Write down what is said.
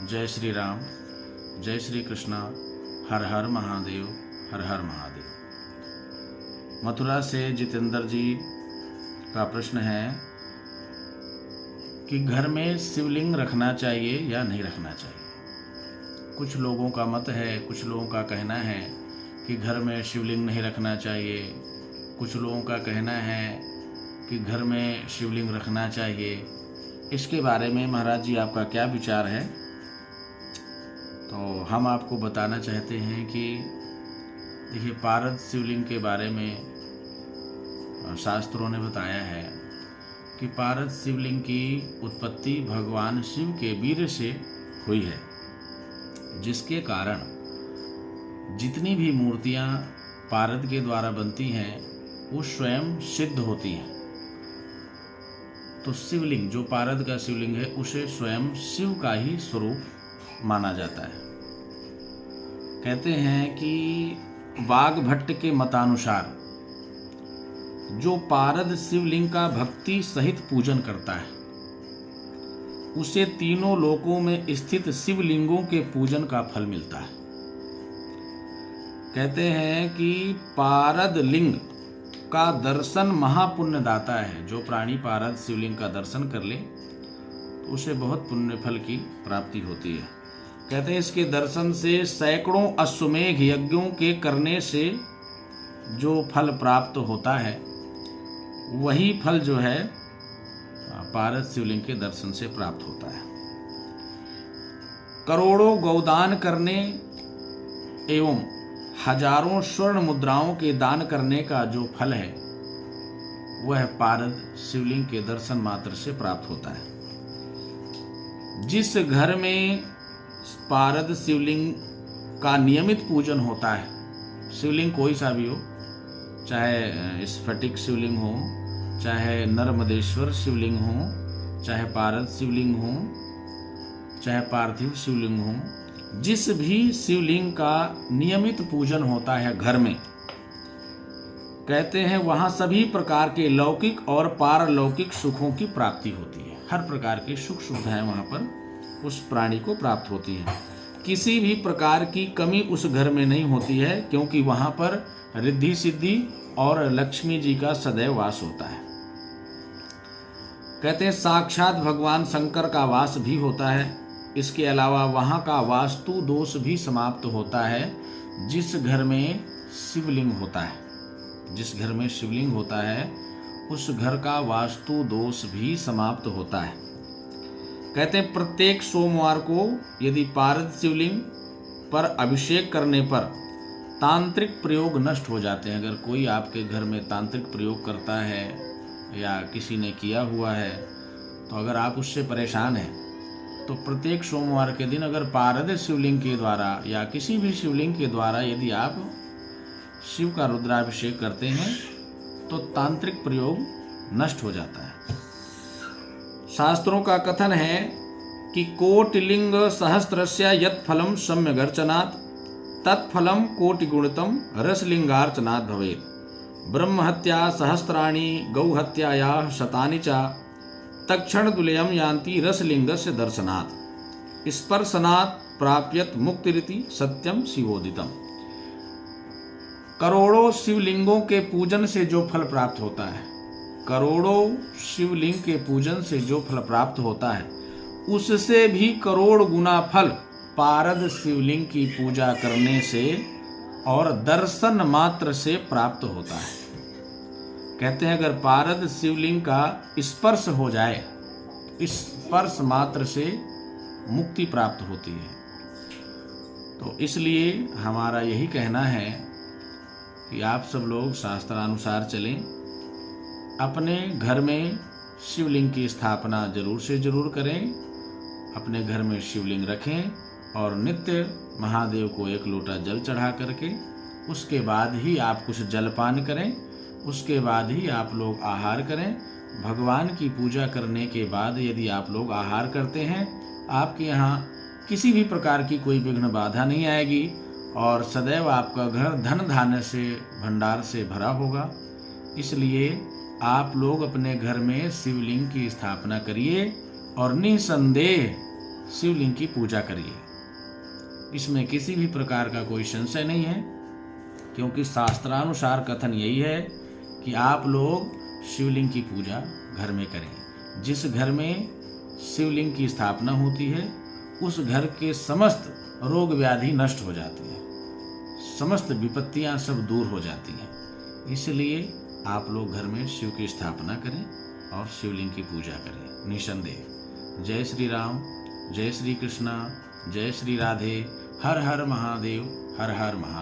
जय श्री राम, जय श्री कृष्णा, हर हर महादेव, हर हर महादेव। मथुरा से जितेंद्र जी का प्रश्न है कि घर में शिवलिंग रखना चाहिए या नहीं रखना चाहिए। कुछ लोगों का मत है, कुछ लोगों का कहना है कि घर में शिवलिंग नहीं रखना चाहिए, कुछ लोगों का कहना है कि घर में शिवलिंग रखना चाहिए। इसके बारे में महाराज जी आपका क्या विचार है? तो हम आपको बताना चाहते हैं कि देखिए, पारद शिवलिंग के बारे में शास्त्रों ने बताया है कि पारद शिवलिंग की उत्पत्ति भगवान शिव के वीर्य से हुई है, जिसके कारण जितनी भी मूर्तियां पारद के द्वारा बनती हैं वो स्वयं सिद्ध होती हैं। तो शिवलिंग, जो पारद का शिवलिंग है, उसे स्वयं शिव का ही स्वरूप माना जाता है। कहते हैं कि वाग्भट्ट के मतानुसार जो पारद शिवलिंग का भक्ति सहित पूजन करता है उसे तीनों लोकों में स्थित शिवलिंगों के पूजन का फल मिलता है। कहते हैं कि पारद लिंग का दर्शन महापुण्य दाता है। जो प्राणी पारद शिवलिंग का दर्शन कर ले तो उसे बहुत पुण्य फल की प्राप्ति होती है। कहते हैं इसके दर्शन से सैकड़ों अश्वमेघ यज्ञों के करने से जो फल प्राप्त होता है वही फल जो है पारद शिवलिंग के दर्शन से प्राप्त होता है। करोड़ों गौदान करने एवं हजारों स्वर्ण मुद्राओं के दान करने का जो फल है वह पारद शिवलिंग के दर्शन मात्र से प्राप्त होता है। जिस घर में पारद शिवलिंग का नियमित पूजन होता है, शिवलिंग कोई सा भी हो, चाहे स्फटिक शिवलिंग हो, चाहे नर्मदेश्वर शिवलिंग हो, चाहे पारद शिवलिंग हो, चाहे पार्थिव शिवलिंग हो, जिस भी शिवलिंग का नियमित पूजन होता है घर में, कहते हैं वहां सभी प्रकार के लौकिक और पारलौकिक सुखों की प्राप्ति होती है। हर प्रकार के सुख सुविधाएं वहां पर उस प्राणी को प्राप्त होती है। किसी भी प्रकार की कमी उस घर में नहीं होती है, क्योंकि वहां पर रिद्धि सिद्धि और लक्ष्मी जी का सदैव वास होता है। कहते हैं साक्षात भगवान शंकर का वास भी होता है। इसके अलावा वहां का वास्तु दोष भी समाप्त होता है। जिस घर में शिवलिंग होता है, जिस घर में शिवलिंग होता है उस घर का वास्तु दोष भी समाप्त होता है। कहते हैं प्रत्येक सोमवार को यदि पारद शिवलिंग पर अभिषेक करने पर तांत्रिक प्रयोग नष्ट हो जाते हैं। अगर कोई आपके घर में तांत्रिक प्रयोग करता है या किसी ने किया हुआ है, तो अगर आप उससे परेशान हैं तो प्रत्येक सोमवार के दिन अगर पारद शिवलिंग के द्वारा या किसी भी शिवलिंग के द्वारा यदि आप शिव का रुद्राभिषेक करते हैं तो तांत्रिक प्रयोग नष्ट हो जाता है। शास्त्रों का कथन है कि कोटिलिंग सहस्त्रस्य यत् फलम सम्यगर्चनात् तत्फलम कोटिगुणितम रसलिंगार्चनात् भवेत्। ब्रह्महत्या सहस्राणि गौहत्याया शतानि च तक्षण तुल्यम यान्ति रसलिंगस्य दर्शनात् स्पर्शनात् प्राप्यत मुक्तिरिति सत्यम शिवोदितम। करोड़ों शिवलिंगों के पूजन से जो फल प्राप्त होता है, करोड़ों शिवलिंग के पूजन से जो फल प्राप्त होता है उससे भी करोड़ गुना फल पारद शिवलिंग की पूजा करने से और दर्शन मात्र से प्राप्त होता है। कहते हैं अगर पारद शिवलिंग का स्पर्श हो जाए, स्पर्श मात्र से मुक्ति प्राप्त होती है। तो इसलिए हमारा यही कहना है कि आप सब लोग शास्त्रानुसार चलें, अपने घर में शिवलिंग की स्थापना जरूर से जरूर करें, अपने घर में शिवलिंग रखें और नित्य महादेव को एक लोटा जल चढ़ा करके उसके बाद ही आप कुछ जलपान करें, उसके बाद ही आप लोग आहार करें। भगवान की पूजा करने के बाद यदि आप लोग आहार करते हैं, आपके यहाँ किसी भी प्रकार की कोई विघ्न बाधा नहीं आएगी और सदैव आपका घर धन धान्य से भंडार से भरा होगा। इसलिए आप लोग अपने घर में शिवलिंग की स्थापना करिए और निसंदेह शिवलिंग की पूजा करिए। इसमें किसी भी प्रकार का कोई संशय नहीं है, क्योंकि शास्त्रानुसार कथन यही है कि आप लोग शिवलिंग की पूजा घर में करें। जिस घर में शिवलिंग की स्थापना होती है उस घर के समस्त रोग व्याधि नष्ट हो जाती है, समस्त विपत्तियां सब दूर हो जाती हैं। इसलिए आप लोग घर में शिव की स्थापना करें और शिवलिंग की पूजा करें निसंदेह। जय श्री राम, जय श्री कृष्णा, जय श्री राधे। हर हर महादेव, हर हर महादेव।